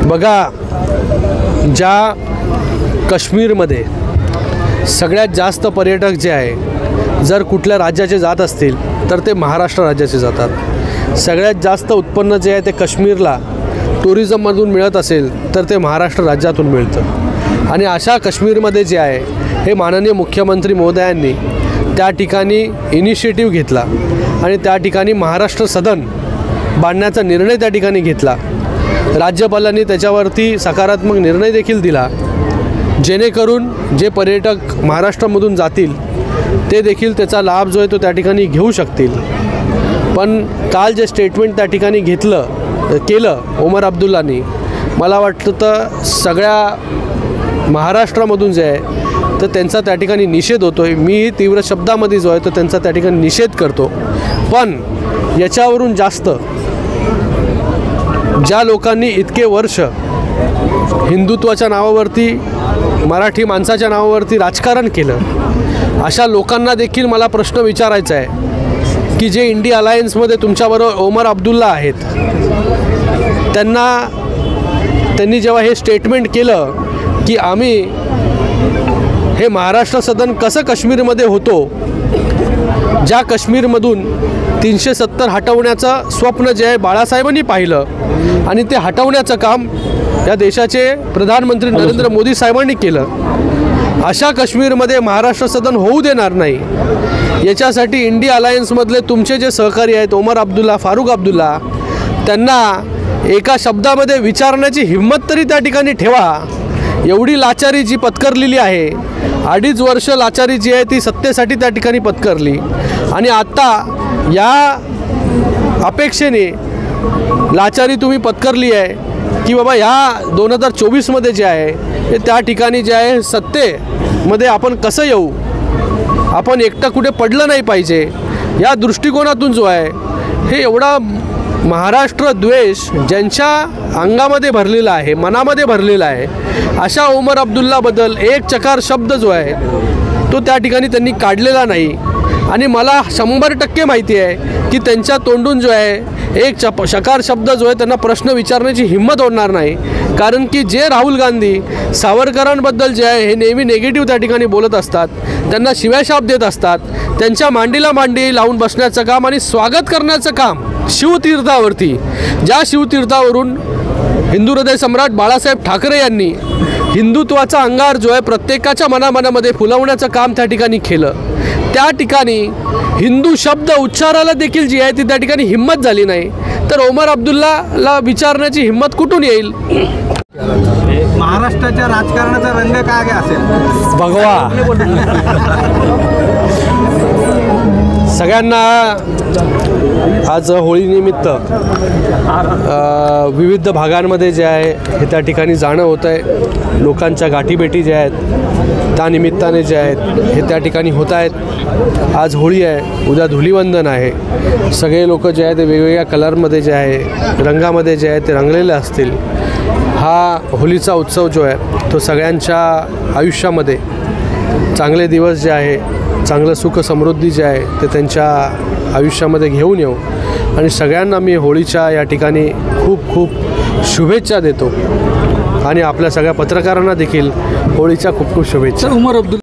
बघा, ज्या काश्मीरमध्ये सगळ्यात जास्त पर्यटक जे आहे जर कुठल्या राज्याचे जात असतील तर ते महाराष्ट्र राज्याचे जातात। सगळ्यात जास्त उत्पन्न जे आहे ते काश्मीरला टुरिझममधून मिळत असेल तर ते महाराष्ट्र राज्यातून मिळतं। आणि अशा काश्मीरमध्ये जे आहे हे माननीय मुख्यमंत्री महोदयांनी त्या ठिकाणी इनिशिएटिव्ह घेतला आणि त्या ठिकाणी महाराष्ट्र सदन बांधण्याचा निर्णय त्या ठिकाणी घेतला। राज्यपालांनी त्याच्यावरती सकारात्मक निर्णय देखील दिला, जेणेकरून जे पर्यटक महाराष्ट्रामधून जातील ते देखील त्याचा लाभ जो आहे तो त्या ठिकाणी घेऊ शकतील। पण काल जे स्टेटमेंट त्या ठिकाणी केलं ओमर अब्दुल्लानी, मला वाटतं तर सगळ्या महाराष्ट्रामधून जे आहे तर त्यांचा त्या ठिकाणी निषेध होतो आहे। मीही तीव्र शब्दामध्ये जो आहे तो त्यांचा त्या ठिकाणी निषेध करतो। पण याच्यावरून जास्त ज्या लोकांनी इतके वर्ष हिंदुत्वाच्या नावावरती, मराठी माणसाच्या नावावरती राजकारण केलं, अशा लोकांना देखील मला प्रश्न विचारायचा आहे की जे इंडिया अलायन्समध्ये तुमच्याबरोबर ओमर अब्दुल्ला आहेत, त्यांनी जेव्हा हे स्टेटमेंट केलं की आम्ही हे महाराष्ट्र सदन कसं काश्मीरमध्ये होतो, ज्या काश्मीरमधून 370 हटवण्याचं स्वप्न जे आहे बाळासाहेबांनी पाहिलं आणि ते हटवण्याचं काम या देशाचे प्रधानमंत्री नरेंद्र मोदी साहेबांनी केलं, अशा काश्मीरमध्ये महाराष्ट्र सदन होऊ देणार नाही। याच्यासाठी इंडिया अलायन्समधले तुमचे जे सहकारी आहेत ओमर अब्दुल्ला, फारुख अब्दुल्ला, त्यांना एका शब्दामध्ये विचारण्याची हिंमत तरी त्या ठिकाणी ठेवा। एवढी लाचारी जी पत्करलेली आहे, 2.5 वर्ष लाचारी जी आहे ती सत्तेसाठी त्या ठिकाणी पत्करली आणि आत्ता या अपेक्षेने लाचारी तुम्ही पत्करली आहे की बाबा ह्या 2024मध्ये जे आहे ते त्या ठिकाणी जे आहे सत्तेमध्ये आपण कसं येऊ, आपण एकटं कुठे पडलं नाही पाहिजे, या दृष्टिकोनातून जो आहे हे एवढा महाराष्ट्र द्वेष ज्यांच्या अंगामध्ये भरलेला आहे, मनामध्ये भरलेला आहे, अशा ओमर अब्दुल्लाबद्दल एक चकार शब्द जो आहे तो त्या ठिकाणी त्यांनी काढलेला नाही। आणि मला 100% माहिती आहे की त्यांच्या तोंडून जो आहे एक शकार शब्द जो आहे त्यांना प्रश्न विचारण्याची हिंमत होणार नाही। कारण की जे राहुल गांधी सावरकरांबद्दल जे आहे हे नेहमी नेगेटिव्ह त्या ठिकाणी बोलत असतात, त्यांना शिव्याशाप देत असतात, त्यांच्या मांडीला मांडी लावून बसण्याचं काम आणि स्वागत करण्याचं काम शिवतीर्थावरती, ज्या शिवतीर्थावरून हिंदू हृदय सम्राट बाळासाहेब ठाकरे यांनी हिंदुत्वाचा अंगार जो आहे प्रत्येकाच्या मनामध्ये फुलवण्याचं काम त्या ठिकाणी केलं, त्या ठिकाणी हिंदू शब्द उच्चाराला देखील जी आहे ती त्या ठिकाणी हिंमत झाली नाही, तर ओमर अब्दुल्लाला विचारण्याची हिंमत कुठून येईल? महाराष्ट्राच्या राजकारणाचा रंग काय असेल भगवा? सगळ्यांना आज होळीनिमित्त विविध भागांमध्ये जे आहे हे त्या ठिकाणी जाणं होतं आहे। लोकांच्या गाठीभेटी ज्या आहेत त्या निमित्ताने जे आहेत हे त्या ठिकाणी होत आहेत। आज होळी आहे, उद्या धुलीवंदन आहे। सगळे लोक जे आहेत ते वेगवेगळ्या कलरमध्ये जे आहे, रंगामध्ये जे आहे ते रंगलेले असतील। हा होळीचा उत्सव जो आहे तो सगळ्यांच्या आयुष्यामध्ये चांगले दिवस जे आहे, चांगलं सुख समृद्धी जे आहे ते त्यांच्या आयुष्यामध्ये घेऊन येऊ आणि सगळ्यांना मी होळीच्या या ठिकाणी खूप खूप शुभेच्छा देतो आणि आपल्या सगळ्या पत्रकारांना देखील होळीच्या खूप खूप शुभेच्छा। उमर अब्दुल्ला